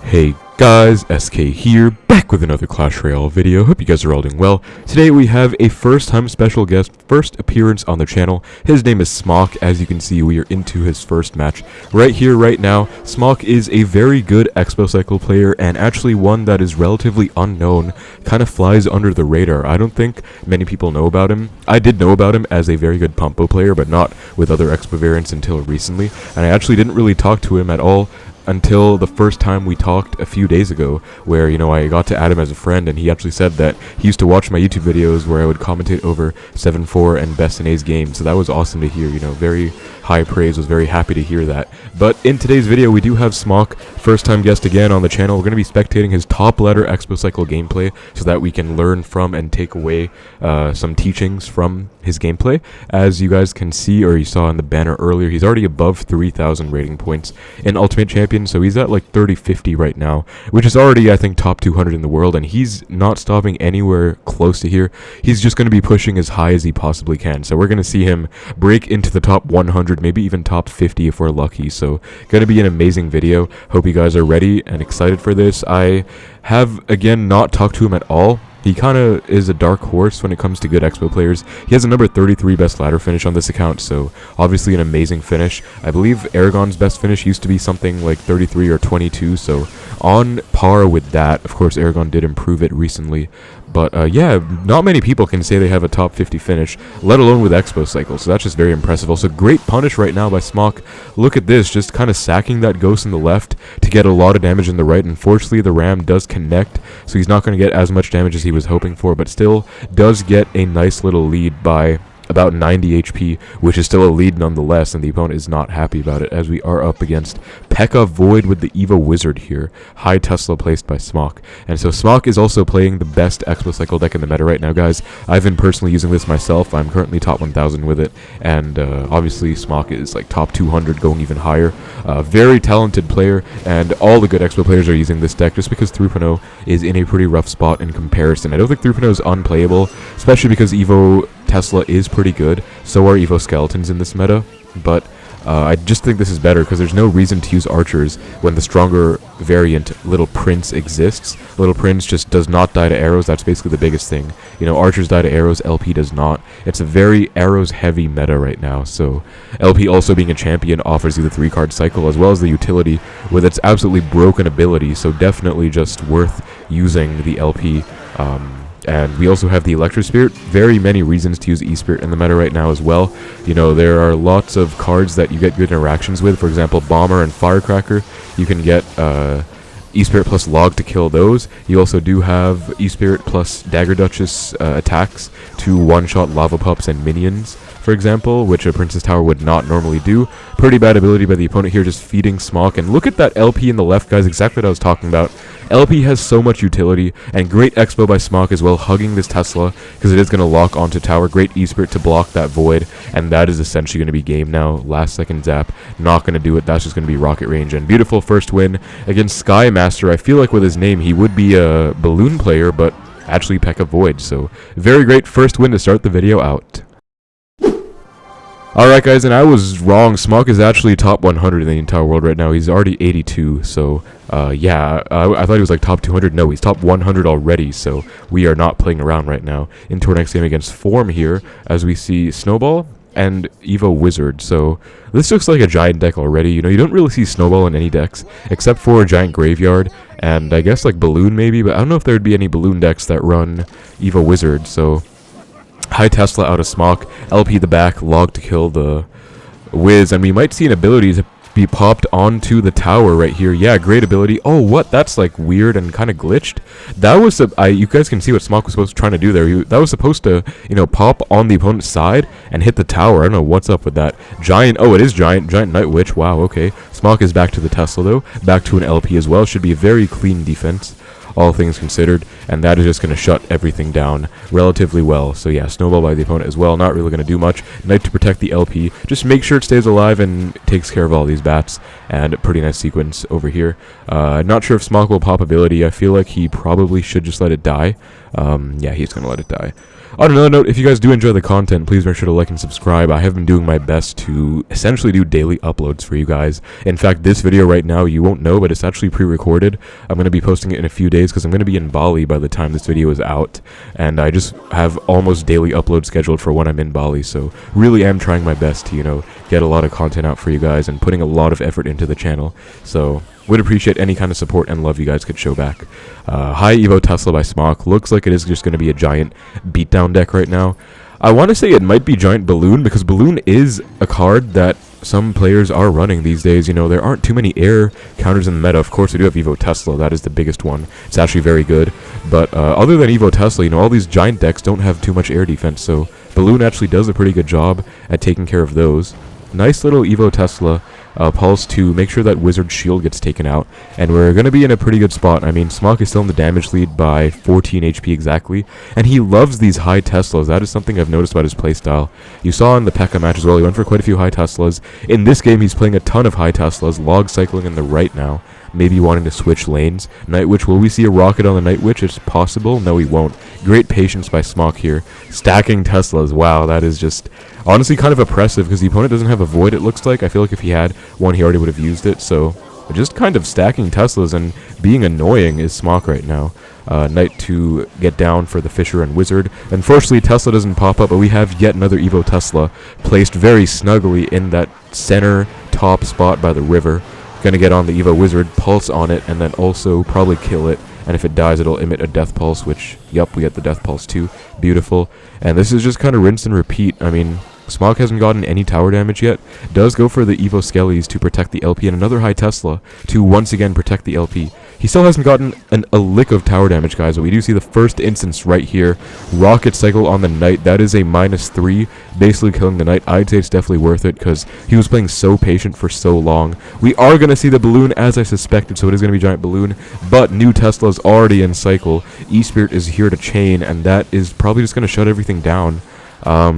Hey guys, SK here, back with another Clash Royale video. Hope you guys are all doing well. Today we have a first-time special guest, first appearance on the channel. His name is Smok. As you can see, we are into his first match right here, right now. Smok is a very good Xbow Cycle player, and actually one that is relatively unknown, kind of flies under the radar. I don't think many people know about him. I did know about him as a very good Pumpo player, but not with other Xbow variants until recently, and I actually didn't really talk to him at all until the first time we talked a few days ago, where, you know, I got to add him as a friend, and he actually said that he used to watch my YouTube videos where I would commentate over 7-4 and Best in A's games, so that was awesome to hear, you know, very high praise, was very happy to hear that. But in today's video, we do have Smok, first-time guest again on the channel. We're going to be spectating his top-ladder Xbow Cycle gameplay so that we can learn from and take away some teachings from his gameplay. As you guys can see, or you saw in the banner earlier, he's already above 3,000 rating points in Ultimate Champion, so he's at like 3050 right now, which is already, I think, top 200 in the world, and he's not stopping anywhere close to here. He's just going to be pushing as high as he possibly can, so we're going to see him break into the top 100, maybe even top 50 if we're lucky. So going to be an amazing video. Hope you guys are ready and excited for this. I have, again, not talked to him at all. He kind of is a dark horse when it comes to good Xbow players. He has a number 33 best ladder finish on this account, so obviously an amazing finish. I believe Aragon's best finish used to be something like 33 or 22, so on par with that. Of course, Aragon did improve it recently, but yeah, not many people can say they have a top 50 finish, let alone with Xbow Cycle, so that's just very impressive. Also, great punish right now by Smok. Look at this, just kind of sacking that ghost in the left to get a lot of damage in the right. Unfortunately, the ram does connect, so he's not going to get as much damage as he was hoping for, but still does get a nice little lead by about 90 HP, which is still a lead nonetheless, and the opponent is not happy about it, as we are up against P.E.K.K.A Void with the Evo Wizard here. High Tesla placed by Smok. And so Smok is also playing the best Xbow Cycle deck in the meta right now, guys. I've been personally using this myself. I'm currently top 1000 with it, and obviously Smok is like top 200, going even higher. Very talented player, and all the good Xbow players are using this deck just because 3.0 is in a pretty rough spot in comparison. I don't think 3.0 is unplayable, especially because Evo Tesla is pretty good, so are Evo Skeletons in this meta, but I just think this is better because there's no reason to use archers when the stronger variant Little Prince exists. Little Prince just does not die to arrows. That's basically the biggest thing. You know, archers die to arrows, LP does not. It's a very arrows heavy meta right now, so LP also being a champion offers you the 3-card cycle as well as the utility with its absolutely broken ability, so definitely just worth using the LP. And we also have the Electro Spirit. Very many reasons to use E-Spirit in the meta right now as well. You know, there are lots of cards that you get good interactions with. For example, Bomber and Firecracker. You can get E-Spirit plus Log to kill those. You also do have E-Spirit plus Dagger Duchess attacks to one-shot Lava Pups and minions, for example, which a Princess Tower would not normally do. Pretty bad ability by the opponent here, just feeding Smok. And look at that LP in the left, guys, exactly what I was talking about. LP has so much utility, and great Expo by Smok as well, hugging this Tesla, because it is going to lock onto tower. Great E-Spirit to block that Void, and that is essentially going to be game now. Last second zap, not going to do it. That's just going to be rocket range. And beautiful first win against Sky Master. I feel like with his name, he would be a balloon player, but actually P.E.K.K.A Void. So very great first win to start the video out. Alright guys, and I was wrong. Smok is actually top 100 in the entire world right now. He's already 82, so yeah, I thought he was like top 200. No, he's top 100 already, so we are not playing around right now. Into our next game against Form here, as we see Snowball and Evo Wizard. So this looks like a giant deck already. You know, you don't really see Snowball in any decks, except for Giant Graveyard, and I guess like Balloon maybe, but I don't know if there would be any Balloon decks that run Evo Wizard, so high Tesla out of Smok, LP the back, Log to kill the Wiz, and we might see an ability to be popped onto the tower right here. Yeah, great ability. Oh, what? That's like weird and kind of glitched. That was you guys can see what Smok was supposed to trying to do there. That was supposed to, you know, pop on the opponent's side and hit the tower. I don't know what's up with that. Giant. Oh, it is Giant Night Witch. Wow. Okay. Smok is back to the Tesla though. Back to an LP as well. Should be a very clean defense all things considered, and that is just going to shut everything down relatively well. So yeah, snowball by the opponent as well, not really going to do much. Knight to protect the LP, just make sure it stays alive and takes care of all these bats, and a pretty nice sequence over here. Not sure if Smok will pop ability. I feel like he probably should just let it die. Yeah, he's going to let it die. On another note, if you guys do enjoy the content, please make sure to like and subscribe. I have been doing my best to essentially do daily uploads for you guys. In fact, this video right now, you won't know, but it's actually pre-recorded. I'm going to be posting it in a few days because I'm going to be in Bali by the time this video is out. And I just have almost daily uploads scheduled for when I'm in Bali. So really am trying my best to, you know, get a lot of content out for you guys and putting a lot of effort into the channel. So would appreciate any kind of support and love you guys could show back. High Evo Tesla by Smok. Looks like it is just going to be a giant beatdown deck right now. I want to say it might be Giant Balloon, because Balloon is a card that some players are running these days. You know, there aren't too many air counters in the meta. Of course, we do have Evo Tesla. That is the biggest one. It's actually very good. But other than Evo Tesla, you know, all these giant decks don't have too much air defense. So Balloon actually does a pretty good job at taking care of those. Nice little Evo Tesla pulse to make sure that Wizard Shield gets taken out, and we're going to be in a pretty good spot. I mean, Smok is still in the damage lead by 14 HP exactly, and he loves these high Teslas. That is something I've noticed about his playstyle. You saw in the P.E.K.K.A match as well, he went for quite a few high Teslas. In this game, he's playing a ton of high Teslas, log cycling in the right now, maybe wanting to switch lanes. Night Witch, will we see a rocket on the Night Witch? It's possible. No, we won't. Great patience by Smok here. Stacking Teslas. Wow, that is just honestly kind of oppressive because the opponent doesn't have a Void, it looks like. I feel like if he had one, he already would have used it. So just kind of stacking Teslas and being annoying is Smok right now. Knight to get down for the Fisher and Wizard. Unfortunately, Tesla doesn't pop up, but we have yet another Evo Tesla placed very snugly in that center top spot by the river. Gonna get on the Evo Wizard, pulse on it, and then also probably kill it. And if it dies, it'll emit a Death Pulse, which, yup, we get the Death Pulse too. Beautiful. And this is just kind of rinse and repeat. I mean, Smok hasn't gotten any tower damage yet. Does go for the Evo Skeles to protect the LP, and another high Tesla to once again protect the LP. He still hasn't gotten a lick of tower damage, guys, but we do see the first instance right here. Rocket Cycle on the Knight. That is a -3, basically killing the Knight. I'd say it's definitely worth it because he was playing so patient for so long. We are going to see the Balloon as I suspected, so it is going to be Giant Balloon, but new Tesla's already in cycle. E-Spirit is here to chain, and that is probably just going to shut everything down.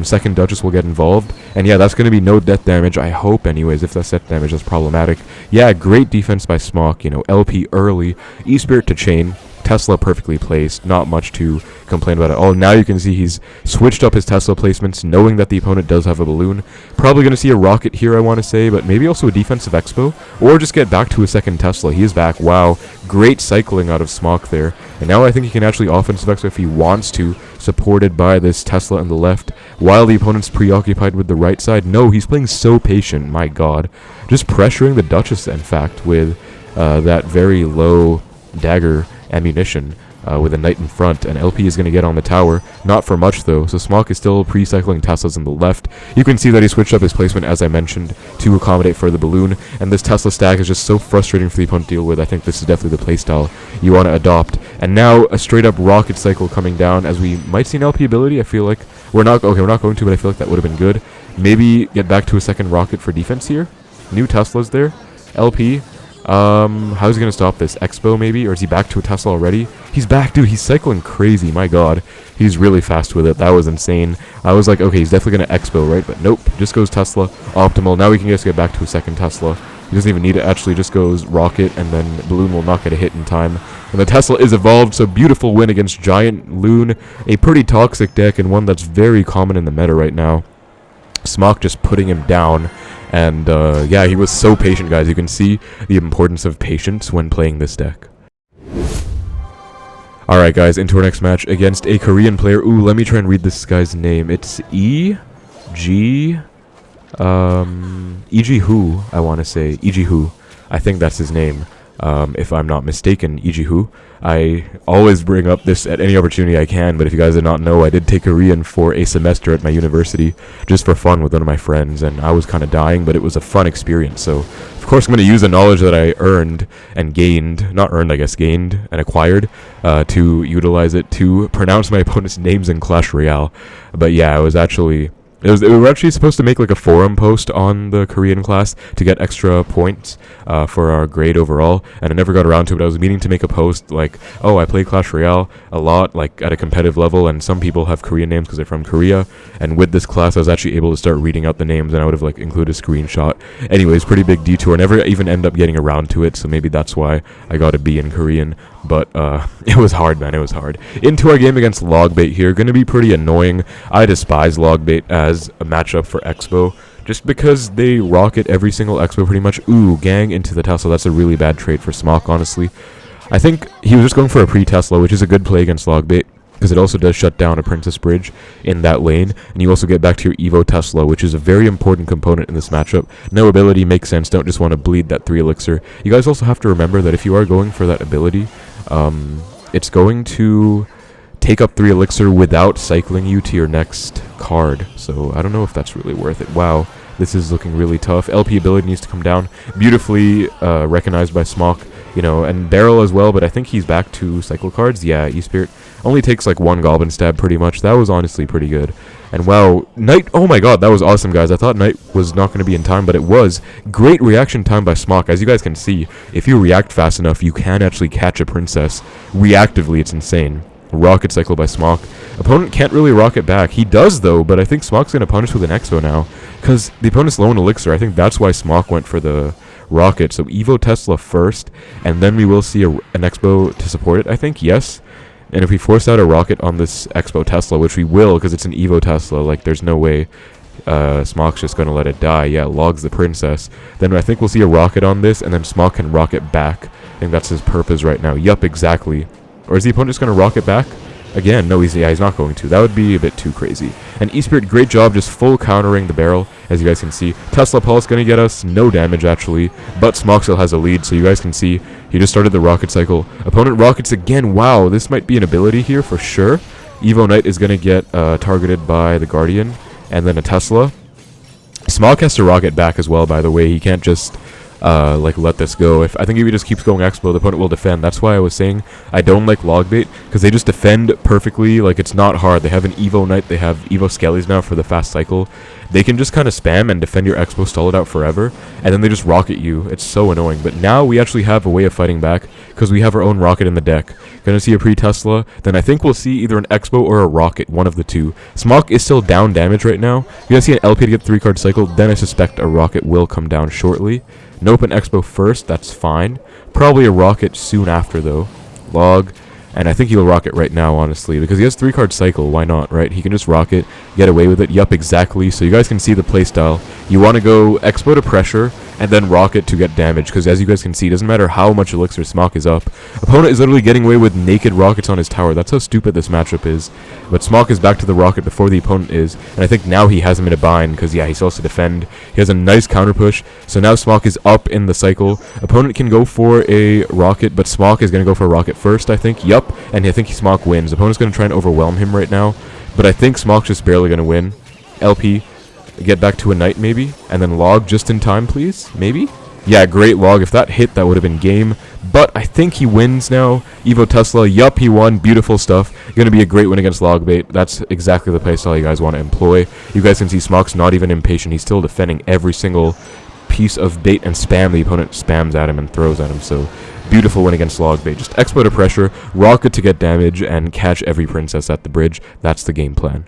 Second Duchess will get involved, and yeah, that's going to be no death damage, I hope anyways. If that's death damage, that's problematic. Yeah, great defense by Smok, you know, LP early, E-Spirit to chain, Tesla perfectly placed, not much to complain about at all. Now you can see he's switched up his Tesla placements, knowing that the opponent does have a Balloon. Probably going to see a Rocket here, I want to say, but maybe also a defensive Xbow, or just get back to a second Tesla. He is back. Wow, great cycling out of Smok there. And now I think he can actually offensive Xbow if he wants to, supported by this Tesla on the left, while the opponent's preoccupied with the right side. No, he's playing so patient, my god. Just pressuring the Duchess, in fact, with that very low dagger ammunition with a Knight in front, and LP is going to get on the tower. Not for much, though, so Smok is still pre-cycling Teslas on the left. You can see that he switched up his placement, as I mentioned, to accommodate for the Balloon, and this Tesla stack is just so frustrating for the opponent to deal with. I think this is definitely the playstyle you want to adopt. And now a straight-up Rocket Cycle coming down, as we might see an LP ability. I feel like we're not going to, but I feel like that would have been good. Maybe get back to a second Rocket for defense here. New Teslas there. LP. How's he gonna stop this? Xbow maybe? Or is he back to a Tesla already? He's back, dude. He's cycling crazy. My god. He's really fast with it. That was insane. I was like, okay, he's definitely gonna Xbow, right? But nope. Just goes Tesla. Optimal. Now we can just get back to a second Tesla. He doesn't even need it. Actually, just goes Rocket, and then Balloon will not get a hit in time. And the Tesla is evolved, so beautiful win against Giant Loon. A pretty toxic deck, and one that's very common in the meta right now. Smok just putting him down. And yeah, he was so patient, guys. You can see the importance of patience when playing this deck. Alright, guys, into our next match against a Korean player. Ooh, let me try and read this guy's name. It's E.G. Who, I want to say. E.G. Who. I think that's his name. If I'm not mistaken, E.G. Who. I always bring up this at any opportunity I can, but if you guys did not know, I did take Korean for a semester at my university, just for fun with one of my friends, and I was kind of dying, but it was a fun experience. So, of course, I'm going to use the knowledge that I earned and gained, not earned, I guess, gained and acquired, to utilize it to pronounce my opponent's names in Clash Royale. But yeah, it was actually We were actually supposed to make like a forum post on the Korean class to get extra points for our grade overall, and I never got around to it. I was meaning to make a post like, oh, I play Clash Royale a lot, like at a competitive level, and some people have Korean names because they're from Korea, and with this class I was actually able to start reading out the names, and I would have like included a screenshot. Anyways, pretty big detour, never even end up getting around to it, so maybe that's why I got a B in Korean. But it was hard, man. It was hard. Into our game against Logbait here. Going to be pretty annoying. I despise Logbait as a matchup for Xbow, just because they rocket every single Xbow pretty much. Ooh, gang into the Tesla. That's a really bad trade for Smok, honestly. I think he was just going for a pre-Tesla, which is a good play against Logbait, because it also does shut down a Princess Bridge in that lane, and you also get back to your Evo Tesla, which is a very important component in this matchup. No ability makes sense. Don't just want to bleed that 3 elixir. You guys also have to remember that if you are going for that ability, it's going to take up 3 elixir without cycling you to your next card, so I don't know if that's really worth it. Wow, this is looking really tough. LP ability needs to come down. Beautifully recognized by Smok, you know, and Barrel as well, but I think he's back to cycle cards. Yeah, E-Spirit only takes like 1 Goblin Stab pretty much. That was honestly pretty good. And wow, Knight, oh my god, that was awesome, guys. I thought Knight was not going to be in time, but it was. Great reaction time by Smok. As you guys can see, if you react fast enough, you can actually catch a princess. Reactively, it's insane. Rocket Cycle by Smok. Opponent can't really rocket back. He does, though, but I think Smok's going to punish with an Expo now, because the opponent's low on elixir. I think that's why Smok went for the rocket. So Evo Tesla first, and then we will see an Expo to support it, I think. Yes. And if we force out a rocket on this Xbow Tesla, which we will because it's an Evo Tesla, like there's no way Smok's just going to let it die. Yeah, logs the princess. Then I think we'll see a rocket on this, and then Smok can rocket back. I think that's his purpose right now. Yup, exactly. Or is the opponent just going to rocket back? Again, no, he's not going to. That would be a bit too crazy. And E-Spirit, great job just full countering the barrel, as you guys can see. Tesla Pulse going to get us no damage, actually, but Smok still has a lead, so you guys can see he just started the rocket cycle. Opponent rockets again. Wow, this might be an ability here for sure. Evo Knight is going to get targeted by the Guardian, and then a Tesla. Smok has to rocket back as well, by the way. He can't just like let this go. I think if he just keeps going Expo, the opponent will defend. That's why I was saying I don't like Logbait, because they just defend perfectly. Like, it's not hard. They have an Evo Knight, they have Evo Skeles now for the fast cycle. They can just kind of spam and defend your Expo, stall it out forever, and then they just rocket you. It's so annoying. But now we actually have a way of fighting back, because we have our own rocket in the deck. Gonna see a pre-Tesla, then I think we'll see either an Expo or a rocket, one of the two. Smok is still down damage right now. You're gonna see an LP to get 3-card cycle, then I suspect a rocket will come down shortly. Nope, an Expo first, that's fine. Probably a rocket soon after, though. Log. And I think he'll rocket right now, honestly, because he has 3-card cycle. Why not, right? He can just rocket, get away with it. Yup, exactly. So you guys can see the playstyle. You want to go Expo to pressure, and then rocket to get damage, because as you guys can see, it doesn't matter how much elixir Smok is up. Opponent is literally getting away with naked rockets on his tower. That's how stupid this matchup is. But Smok is back to the rocket before the opponent is, and I think now he has him in a bind, because yeah, he still has to defend. He has a nice counter push, so now Smok is up in the cycle. Opponent can go for a rocket, but Smok is going to go for a rocket first, I think. Yup, and I think Smok wins. Opponent's going to try and overwhelm him right now, but I think Smok's just barely going to win. LP. Get back to a Knight, maybe, and then log just in time, please, maybe? Yeah, great log. If that hit, that would have been game, but I think he wins now. Evo Tesla, yup, he won. Beautiful stuff. Gonna be a great win against Logbait. That's exactly the playstyle you guys want to employ. You guys can see Smok's not even impatient. He's still defending every single piece of bait and spam the opponent spams at him and throws at him, so beautiful win against Logbait. Just Expo to pressure, rocket to get damage, and catch every princess at the bridge. That's the game plan.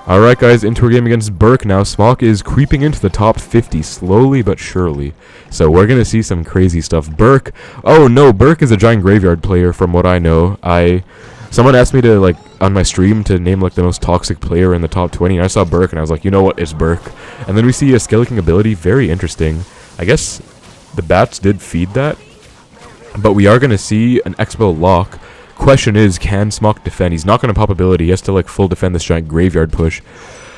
Alright guys, into our game against P.E.K.K.A now. Smok is creeping into the top 50 slowly but surely. So we're going to see some crazy stuff. P.E.K.K.A. Oh no, P.E.K.K.A is a giant graveyard player from what I know. Someone asked me to, like, on my stream to name, like, the most toxic player in the top 20. And I saw P.E.K.K.A and I was like, you know what, it's P.E.K.K.A. And then we see a Skeles ability. Very interesting. I guess the bats did feed that. But we are going to see an Expo lock. Question is, can Smok defend? He's not going to pop ability. He has to like full defend this giant graveyard push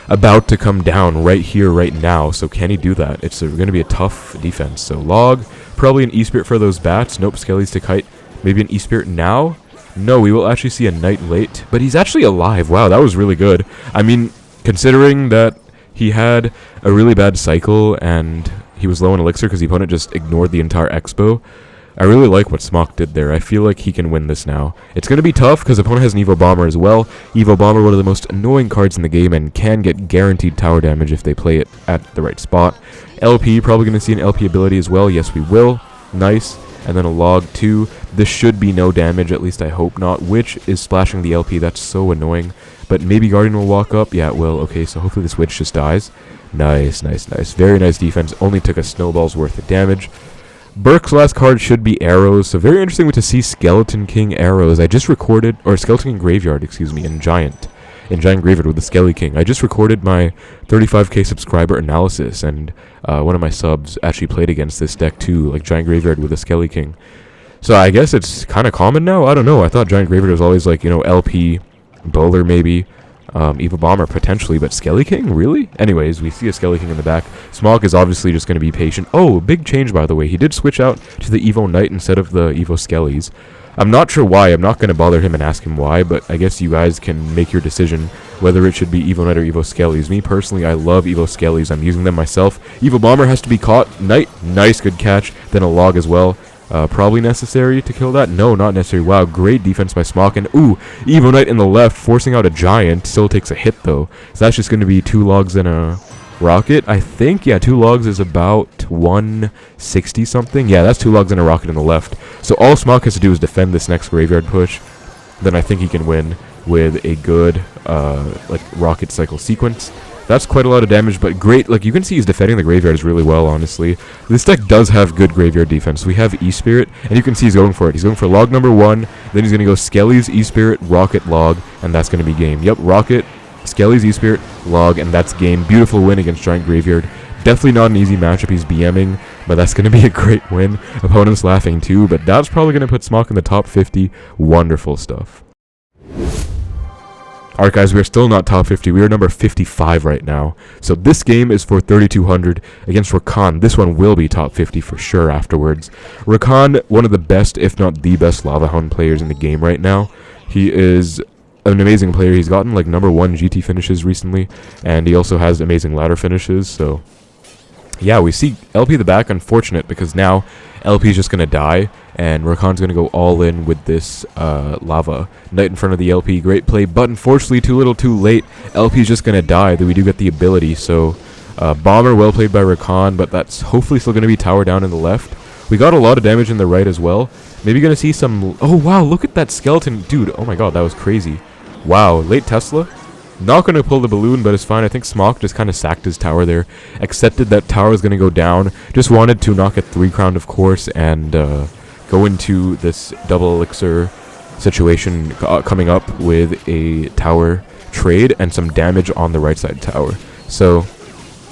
about to come down right here, right now. So can he do that? It's going to be a tough defense. So log, probably an E-Spirit for those bats. Nope, Skeles to kite. Maybe an E-Spirit now? No, we will actually see a Knight late. But he's actually alive. Wow, that was really good. I mean, considering that he had a really bad cycle and he was low on elixir because the opponent just ignored the entire Expo. I really like what Smok did there. I feel like he can win this now. It's going to be tough because opponent has an Evo Bomber as well. Evo Bomber, one of the most annoying cards in the game, and can get guaranteed tower damage if they play it at the right spot. LP, probably going to see an LP ability as well. Yes, we will. Nice. And then a log 2. This should be no damage, at least I hope not. Witch is splashing the LP. That's so annoying. But maybe Guardian will walk up. Yeah, it will. Okay, so hopefully this Witch just dies. Nice, nice, nice. Very nice defense. Only took a snowball's worth of damage. Burke's last card should be arrows. So very interesting to see Skeleton King arrows. I just recorded, or Skeleton King Graveyard, excuse me, in Giant Graveyard with the Skelly King. I just recorded my 35k subscriber analysis, and one of my subs actually played against this deck too, like Giant Graveyard with the Skelly King. So I guess it's kind of common now. I don't know. I thought Giant Graveyard was always like, you know, LP, Bowler maybe, Evo Bomber potentially, but Skelly King? Really? Anyways, we see a Skelly King in the back. Smok is obviously just going to be patient. Oh, big change by the way. He did switch out to the Evo Knight instead of the Evo Skellies. I'm not sure why. I'm not going to bother him and ask him why, but I guess you guys can make your decision whether it should be Evo Knight or Evo Skellies. Me personally, I love Evo Skellies. I'm using them myself. Evo Bomber has to be caught. Knight, nice, good catch. Then a log as well. Probably necessary to kill that? No, not necessary. Wow, great defense by Smok. And ooh, Evo Knight in the left, forcing out a Giant. Still takes a hit though. So that's just going to be 2 logs and a rocket, I think. Yeah, 2 logs is about 160 something. Yeah, that's 2 logs and a rocket in the left. So all Smok has to do is defend this next graveyard push. Then I think he can win with a good like rocket cycle sequence. That's quite a lot of damage, but great. Like, you can see he's defending the graveyards really well, honestly. This deck does have good graveyard defense. We have E-Spirit, and you can see he's going for it. He's going for log number 1, then he's going to go Skelly's E-Spirit, Rocket, log, and that's going to be game. Yep, Rocket, Skelly's E-Spirit, log, and that's game. Beautiful win against Giant Graveyard. Definitely not an easy matchup. He's BMing, but that's going to be a great win. Opponent's laughing too, but that's probably going to put Smok in the top 50. Wonderful stuff. Alright guys, we are still not top 50. We are number 55 right now. So this game is for 3,200 against Rakan. This one will be top 50 for sure afterwards. Rakan, one of the best, if not the best LavaLoon players in the game right now. He is an amazing player. He's gotten like number 1 GT finishes recently, and he also has amazing ladder finishes. So yeah, we see LP the back. Unfortunate because now LP is just going to die, and Rakan's going to go all in with this lava. Knight in front of the LP, great play, but unfortunately too little too late. LP is just going to die, though we do get the ability. So Bomber, well played by Rakan, but that's hopefully still going to be tower down in the left. We got a lot of damage in the right as well. Maybe going to see some... Oh wow, look at that skeleton. Dude, oh my god, that was crazy. Wow, late Tesla. Not going to pull the balloon, but it's fine. I think Smok just kind of sacked his tower there. Accepted that tower was going to go down. Just wanted to knock at 3 crown, of course, and go into this double elixir situation coming up with a tower trade and some damage on the right side tower. So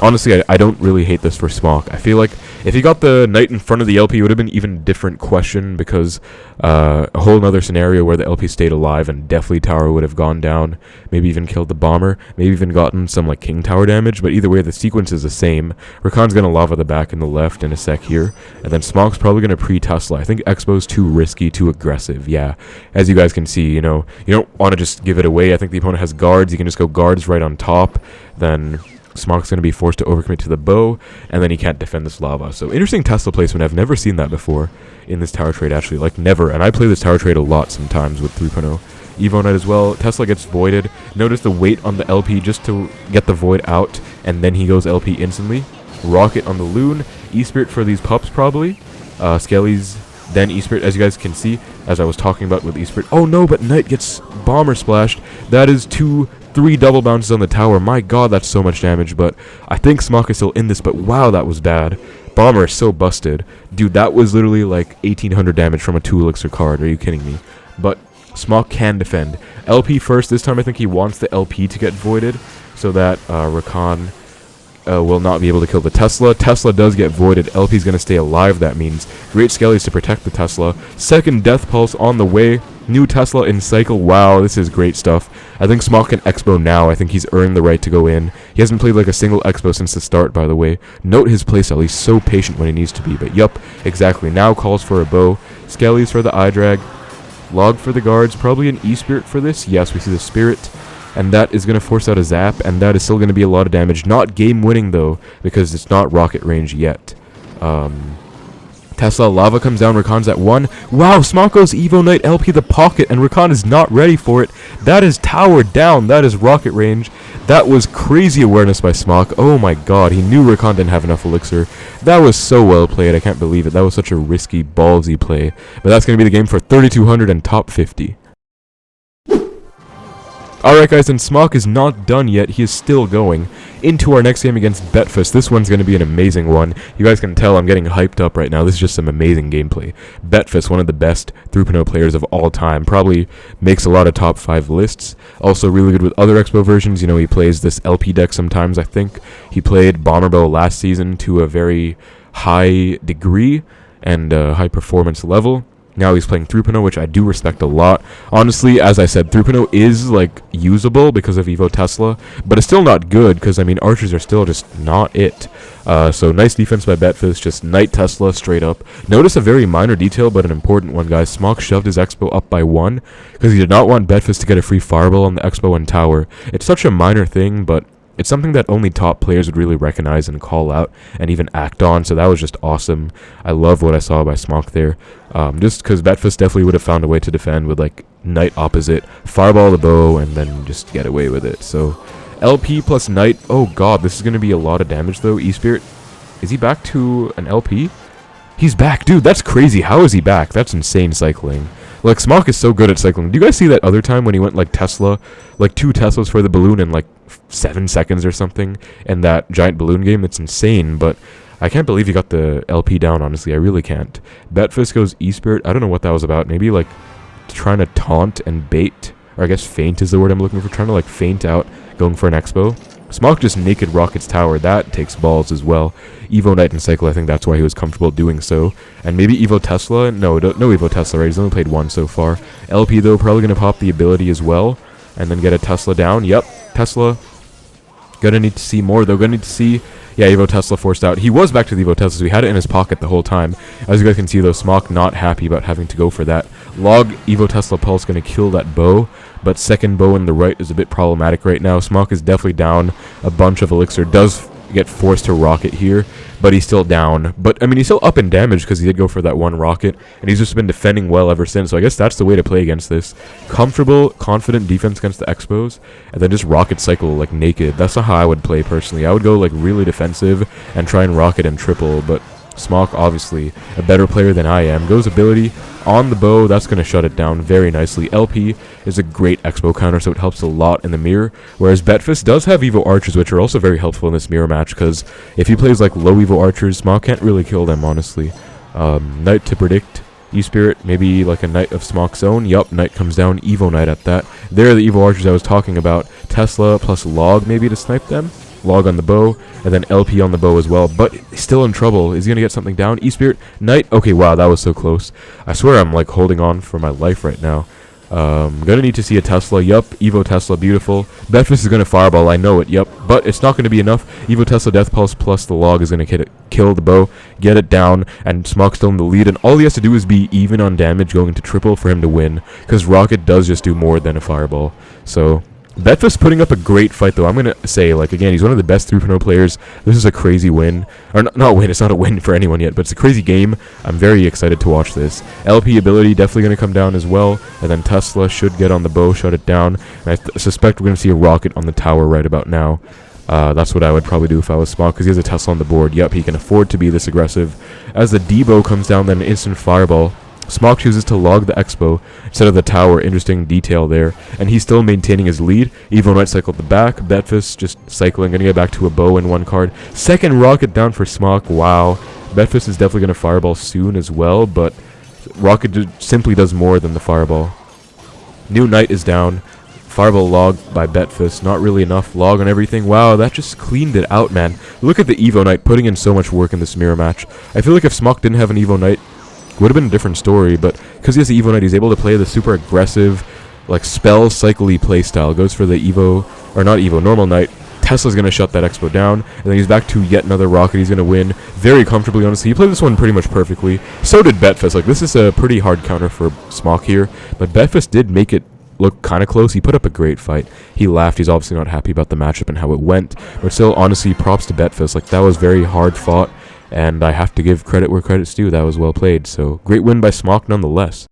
honestly, I don't really hate this for Smok. I feel like if he got the Knight in front of the LP, it would have been even different question, because a whole nother scenario where the LP stayed alive and definitely tower would have gone down, maybe even killed the bomber, maybe even gotten some like king tower damage. But either way, the sequence is the same. Rakan's going to lava the back and the left in a sec here, and then Smok's probably going to pre-Tesla. I think Xbow's too risky, too aggressive. Yeah, as you guys can see, you know, you don't want to just give it away. I think the opponent has guards. You can just go guards right on top, then Smok's going to be forced to overcommit to the bow, and then he can't defend this lava. So interesting Tesla placement. I've never seen that before in this tower trade, actually. Like, never. And I play this tower trade a lot sometimes with 3.0. Evo Knight as well. Tesla gets voided. Notice the weight on the LP just to get the void out, and then he goes LP instantly. Rocket on the Loon. E-Spirit for these pups, probably. Skellies, then E-Spirit, as you guys can see, as I was talking about with E-Spirit. Oh no, but Knight gets bomber splashed. That is 3 double bounces on the tower. My god, that's so much damage, but I think Smok is still in this, but wow, that was bad. Bomber is so busted. Dude, that was literally like 1,800 damage from a 2 elixir card. Are you kidding me? But Smok can defend. LP first. This time I think he wants the LP to get voided so that Rakan will not be able to kill the Tesla. Tesla does get voided. LP's going to stay alive, that means. Great Skellies to protect the Tesla. Second Death Pulse on the way. New Tesla in cycle. Wow, this is great stuff. I think Smok can Xbow now. I think he's earned the right to go in. He hasn't played like a single Xbow since the start, by the way. Note his playstyle. He's so patient when he needs to be. But yup, exactly. Now calls for a bow. Skellies for the eye drag. Log for the guards. Probably an E-Spirit for this. Yes, we see the Spirit. And that is going to force out a zap. And that is still going to be a lot of damage. Not game winning, though, because it's not rocket range yet. Tesla, Lava comes down, Rakan's at 1. Wow, Smok goes Evo Knight LP the pocket, and Rakan is not ready for it. That is tower down, that is rocket range. That was crazy awareness by Smok. Oh my god, he knew Rakan didn't have enough elixir. That was so well played, I can't believe it. That was such a risky, ballsy play. But that's going to be the game for 3,200 and top 50. Alright guys, and Smok is not done yet, he is still going into our next game against Betfist. This one's going to be an amazing one. You guys can tell I'm getting hyped up right now. This is just some amazing gameplay. Betfist, one of the best 3.0 players of all time, probably makes a lot of top 5 lists. Also really good with other Xbow versions. You know, he plays this LP deck sometimes, I think. He played Bomber Bow last season to a very high degree and high performance level. Now he's playing 3.0, which I do respect a lot. Honestly, as I said, 3.0 is, like, usable because of Evo Tesla, but it's still not good because, I mean, archers are still just not it. So nice defense by Betfist, just Knight Tesla straight up. Notice a very minor detail, but an important one, guys. Smok shoved his Xbow up by 1 because he did not want Betfist to get a free fireball on the Xbow and tower. It's such a minor thing, but it's something that only top players would really recognize and call out and even act on, so that was just awesome. I love what I saw by Smok there. Just because Betfist definitely would have found a way to defend with, like, Knight opposite, fireball the bow, and then just get away with it. So, LP plus Knight. Oh god, this is going to be a lot of damage, though. E-Spirit, is he back to an LP? He's back. Dude, that's crazy. How is he back? That's insane cycling. Like, Smok is so good at cycling. Do you guys see that other time when he went, like, Tesla? Like, 2 Teslas for the balloon in, like, 7 seconds or something? In that giant balloon game? It's insane, but I can't believe he got the LP down, honestly. I really can't. Betfist goes E-Spirit. I don't know what that was about. Maybe, like, trying to taunt and bait. Or I guess feint is the word I'm looking for. Trying to, like, feint out, going for an Xbow. Smok just naked rockets tower. That takes balls as well. Evo Knight and Cycle, I think that's why he was comfortable doing so. And maybe Evo Tesla? No Evo Tesla, right? He's only played 1 so far. LP, though, probably going to pop the ability as well. And then get a Tesla down. Yep, Tesla. Gonna need to see more, though. Gonna need to see... Yeah, Evo Tesla forced out. He was back to the Evo Tesla, so he had it in his pocket the whole time. As you guys can see, though, Smok not happy about having to go for that. Log Evo Tesla Pulse going to kill that bow, but second bow in the right is a bit problematic right now. Smok is definitely down a bunch of elixir. Does get forced to rocket here, but he's still down. But, I mean, he's still up in damage because he did go for that 1 rocket, and he's just been defending well ever since. So I guess that's the way to play against this. Comfortable, confident defense against the Xbows, and then just rocket cycle, like, naked. That's not how I would play, personally. I would go, like, really defensive and try and rocket and triple, but Smok, obviously, a better player than I am. Goes ability on the bow, that's going to shut it down very nicely. LP is a great Xbow counter, so it helps a lot in the mirror, whereas Betfist does have Evo Archers, which are also very helpful in this mirror match, because if he plays like low Evo Archers, Smok can't really kill them, honestly. Knight to predict, E-Spirit, maybe like a Knight of Smok's own. Yup, Knight comes down, Evo Knight at that. They're the Evo Archers I was talking about. Tesla plus Log maybe to snipe them. Log on the bow, and then LP on the bow as well, but still in trouble. Is he going to get something down? E-Spirit, Knight, okay, wow, that was so close. I swear I'm, like, holding on for my life right now. Gonna need to see a Tesla, yup, Evo Tesla, beautiful. Betfist is going to fireball, I know it, yup, but it's not going to be enough. Evo Tesla Death Pulse plus the Log is going to kill the bow, get it down, and Smok's still in the lead, and all he has to do is be even on damage going into triple for him to win, because Rocket does just do more than a fireball, so... Betfist putting up a great fight, though. I'm going to say, like, again, he's one of the best 3.0 players. This is a crazy win. Or, not win, it's not a win for anyone yet, but it's a crazy game. I'm very excited to watch this. LP ability definitely going to come down as well, and then Tesla should get on the bow, shut it down. And I suspect we're going to see a rocket on the tower right about now. That's what I would probably do if I was Smok, because he has a Tesla on the board. Yep, he can afford to be this aggressive. As the D-bow comes down, then an instant fireball. Smok chooses to log the Xbow instead of the tower. Interesting detail there. And he's still maintaining his lead. Evo Knight cycled the back. Betfist just cycling. Gonna get back to a bow in 1 card. Second rocket down for Smok. Wow. Betfist is definitely gonna fireball soon as well, but rocket simply does more than the fireball. New Knight is down. Fireball log by Betfist. Not really enough log on everything. Wow, that just cleaned it out, man. Look at the Evo Knight putting in so much work in this mirror match. I feel like if Smok didn't have an Evo Knight, would have been a different story, but because he has the Evo Knight, he's able to play the super aggressive, like, spell cycle-y playstyle. Goes for the Evo, or not Evo, normal Knight. Tesla's going to shut that Xbow down, and then he's back to yet another rocket. He's going to win very comfortably, honestly. He played this one pretty much perfectly. So did Betfist. Like, this is a pretty hard counter for Smok here, but Betfist did make it look kind of close. He put up a great fight. He laughed. He's obviously not happy about the matchup and how it went, but still, honestly, props to Betfist. Like, that was very hard fought. and I have to give credit where credit's due. That was well played, so great win by Smok nonetheless.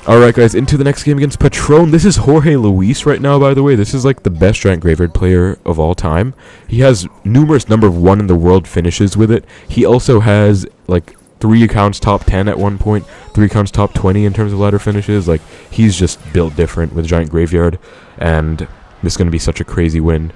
Alright guys, into the next game against Patron. This is Jorge Luis right now, by the way. This is like the best Giant Graveyard player of all time. He has numerous number 1 in the world finishes with it. He also has like 3 accounts top 10 at one point, 3 accounts top 20 in terms of ladder finishes. Like, he's just built different with Giant Graveyard, and this is going to be such a crazy win.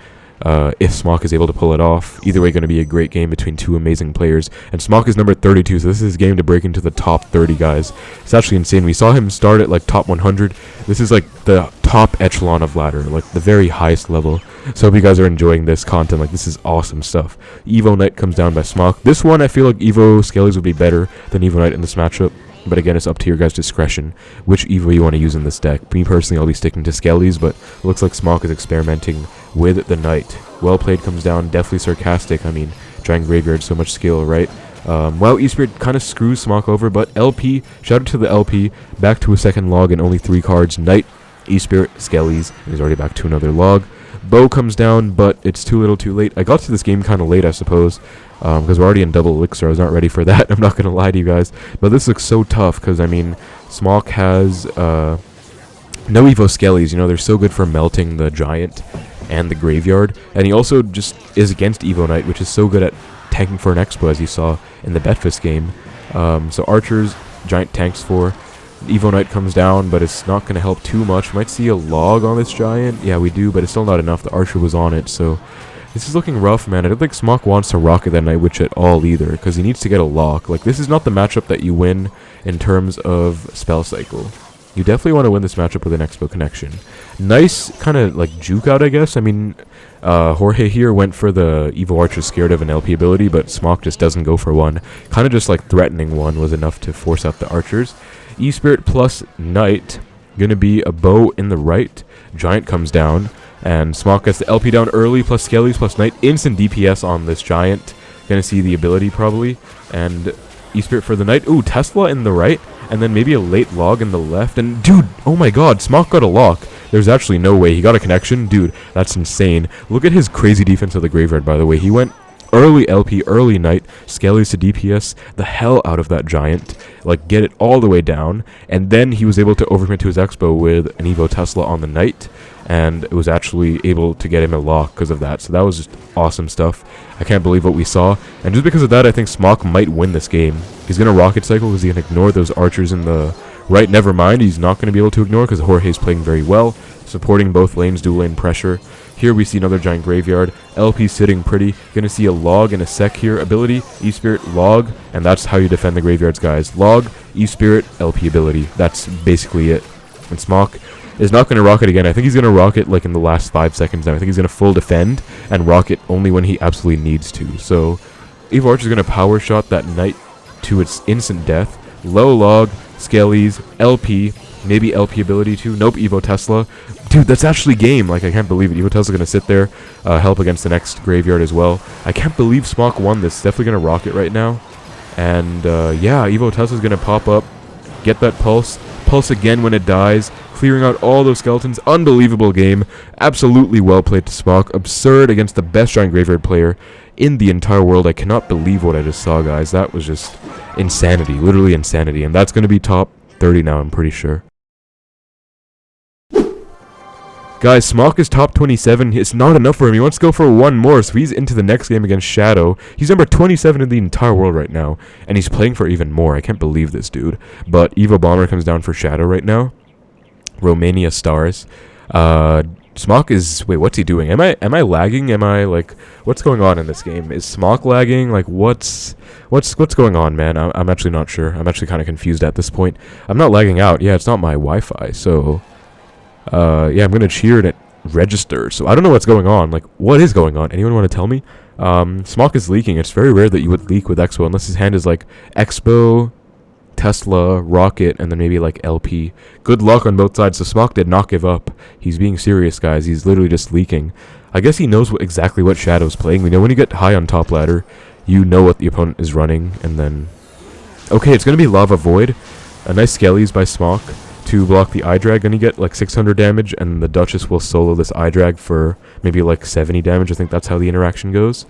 If Smok is able to pull it off. Either way, going to be a great game between 2 amazing players. And Smok is number 32, so this is his game to break into the top 30, guys. It's actually insane. We saw him start at like top 100. This is like the top echelon of ladder, like the very highest level. So hope you guys are enjoying this content. Like, this is awesome stuff. Evo Knight comes down by Smok. This one, I feel like Evo Skeles would be better than Evo Knight in this matchup. But again, it's up to your guys' discretion which Evo you want to use in this deck. Me personally, I'll be sticking to Skeles, but it looks like Smok is experimenting with the Knight. Well played comes down, definitely sarcastic. I mean, Giant Graveyard, so much skill, right? Well, E-Spirit kind of screws Smok over, but LP, shout out to the LP, back to a second log and only 3 cards. Knight, E-Spirit, Skeles, and he's already back to another log. Bow comes down, but it's too little too late. I got to this game kind of late, I suppose, because we're already in double elixir. I was not ready for that. I'm not going to lie to you guys. But this looks so tough, because, I mean, Smok has no Evo Skeles. You know, they're so good for melting the Giant and the Graveyard. And he also just is against Evo Knight, which is so good at tanking for an Expo, as you saw in the Betfist game. So Archers, Giant tanks for. Evo Knight comes down, but it's not going to help too much. Might see a log on this Giant. Yeah, we do, but it's still not enough. The Archer was on it, so this is looking rough, man. I don't think Smok wants to rocket that Night Witch at all either, because he needs to get a lock. Like, this is not the matchup that you win in terms of spell cycle. You definitely want to win this matchup with an Expo connection. Nice kind of like juke out, I guess. I mean, Jorge here went for the Evo Archer scared of an LP ability, but Smok just doesn't go for one. Kind of just like threatening one was enough to force out the Archers. E-Spirit plus Knight, gonna be a bow in the right. Giant comes down, and Smok gets the LP down early, plus Skeles plus Knight. Instant DPS on this Giant. Gonna see the ability probably. And E-Spirit for the Knight. Ooh, Tesla in the right, and then maybe a late log in the left. And dude, oh my god, Smok got a lock. There's actually no way. He got a connection. Dude, that's insane. Look at his crazy defense of the Graveyard, by the way. He went early LP, early Knight, Skeles to DPS the hell out of that Giant, like get it all the way down, and then he was able to overcommit to his Expo with an Evo Tesla on the Knight, and it was actually able to get him a lock because of that. So that was just awesome stuff. I can't believe what we saw, and just because of that, I think Smok might win this game. He's going to Rocket Cycle because he can ignore those Archers in the right. Never mind, he's not going to be able to ignore because Jorge's playing very well, supporting both lanes, dual lane pressure. Here we see another Giant Graveyard. LP sitting pretty. Gonna see a log in a sec here. Ability, E-Spirit, log, and that's how you defend the Graveyards, guys. Log, E-Spirit, LP ability. That's basically it. And Smok is not gonna rocket again. I think he's gonna rocket like in the last 5 seconds now. I think he's gonna full defend and rocket only when he absolutely needs to. So Evo Archer is gonna power shot that Knight to its instant death. Low log, Skeles, LP, maybe LP ability too. Nope, Evo Tesla. Dude, that's actually game. Like, I can't believe it. Evo Tesla's going to sit there, help against the next Graveyard as well. I can't believe Smok won this. Definitely going to rocket right now. And, yeah, Evo Tesla's going to pop up, get that pulse. Pulse again when it dies, clearing out all those skeletons. Unbelievable game. Absolutely well played to Smok. Absurd against the best Giant Graveyard player in the entire world. I cannot believe what I just saw, guys. That was just insanity. Literally insanity. And that's going to be top 30 now, I'm pretty sure. Guys, Smok is top 27. It's not enough for him. He wants to go for one more, so he's into the next game against Shadow. He's number 27 in the entire world right now, and he's playing for even more. I can't believe this, dude. But Evo Bomber comes down for Shadow right now. Romania Stars. Smok is... Wait, what's he doing? Am I lagging? Am I, like... What's going on in this game? Is Smok lagging? Like, what's going on, man? I'm actually not sure. I'm actually kind of confused at this point. I'm not lagging out. Yeah, it's not my Wi-Fi, so... yeah, I'm gonna cheer and it registers. So I don't know what's going on. Like, what is going on? Anyone want to tell me? Smok is leaking. It's very rare that you would leak with Expo unless his hand is like Expo, Tesla, Rocket, and then maybe like LP. Good luck on both sides. So Smok did not give up. He's being serious, guys. He's literally just leaking. I guess he knows exactly what Shadow's playing. We know when you get high on top ladder, you know what the opponent is running, and then... Okay, it's gonna be Lava Void. A nice Skeles by Smok to block the eye drag, and you get like 600 damage, and the Duchess will solo this eye drag for maybe like 70 damage. I think that's how the interaction goes.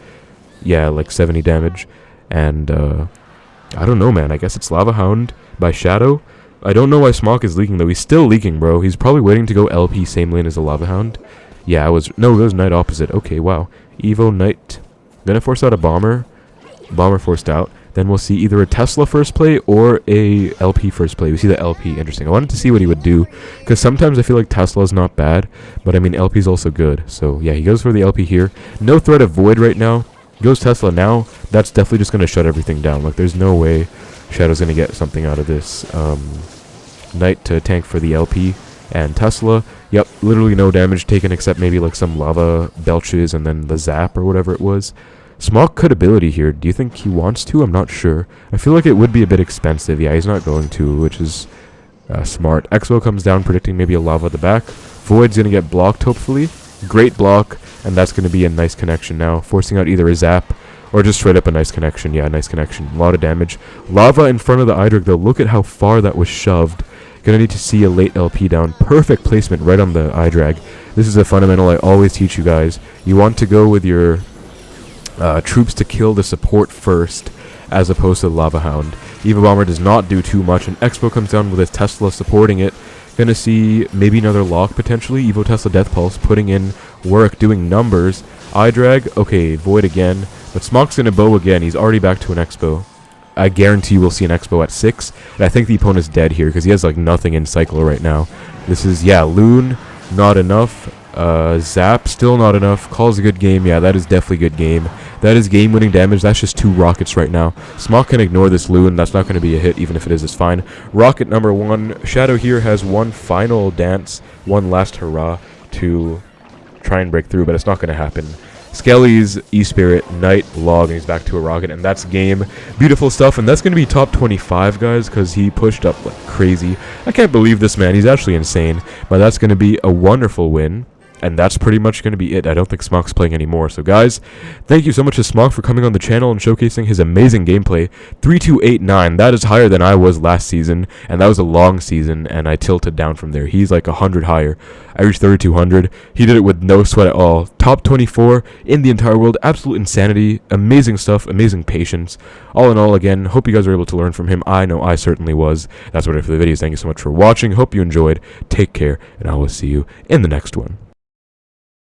yeah, like 70 damage. And I don't know, man. I guess it's Lava Hound by Shadow. I don't know why Smok is leaking, though. He's still leaking, bro. He's probably waiting to go LP same lane as a Lava Hound. Yeah, no, it was Knight opposite. Okay, wow. Evo Knight. Gonna force out a Bomber. Bomber forced out. Then we'll see either a Tesla first play or a LP first play. We see the LP. Interesting. I wanted to see what he would do, because sometimes I feel like Tesla's not bad, but I mean LP's also good. So yeah, he goes for the LP here. No threat of Void right now. Goes Tesla now. That's definitely just gonna shut everything down. Like, there's no way Shadow's gonna get something out of this. Knight to tank for the LP and Tesla. Yep, literally no damage taken except maybe like some lava belches and then the zap or whatever it was. Smok could ability here. Do you think he wants to? I'm not sure. I feel like it would be a bit expensive. Yeah, he's not going to, which is smart. Xbow comes down predicting maybe a lava at the back. Void's going to get blocked, hopefully. Great block, and that's going to be a nice connection now. Forcing out either a zap or just straight up a nice connection. Yeah, nice connection. A lot of damage. Lava in front of the Idric, though. Look at how far that was shoved. Gonna need to see a late LP down. Perfect placement right on the iDrag. This is a fundamental I always teach you guys. You want to go with your troops to kill the support first, as opposed to the Lava Hound. Evo Bomber does not do too much, and Xbow comes down with his Tesla supporting it. Gonna see maybe another lock potentially. Evo Tesla Death Pulse putting in work, doing numbers. iDrag, okay, Void again. But Smok's gonna bow again. He's already back to an Xbow. I guarantee we'll see an Xbow at 6. And I think the opponent's dead here because he has like nothing in Cycle right now. This is, yeah, Loon, not enough. Zap, still not enough. Calls a good game. Yeah, that is definitely good game. That is game-winning damage. That's just 2 rockets right now. Smok can ignore this Loon. That's not going to be a hit. Even if it is, it's fine. Rocket number 1. Shadow here has one final dance, one last hurrah to try and break through, but it's not going to happen. Skeles, E-Spirit, Knight, Log, and he's back to a rocket, and that's game. Beautiful stuff, and that's going to be top 25, guys, because he pushed up like crazy. I can't believe this man. He's actually insane, but that's going to be a wonderful win. And that's pretty much going to be it. I don't think Smok's playing anymore. So, guys, thank you so much to Smok for coming on the channel and showcasing his amazing gameplay. 3289. That is higher than I was last season. And that was a long season. And I tilted down from there. He's like 100 higher. I reached 3200. He did it with no sweat at all. Top 24 in the entire world. Absolute insanity. Amazing stuff. Amazing patience. All in all, again, hope you guys were able to learn from him. I know I certainly was. That's what it for the video. Thank you so much for watching. Hope you enjoyed. Take care. And I will see you in the next one.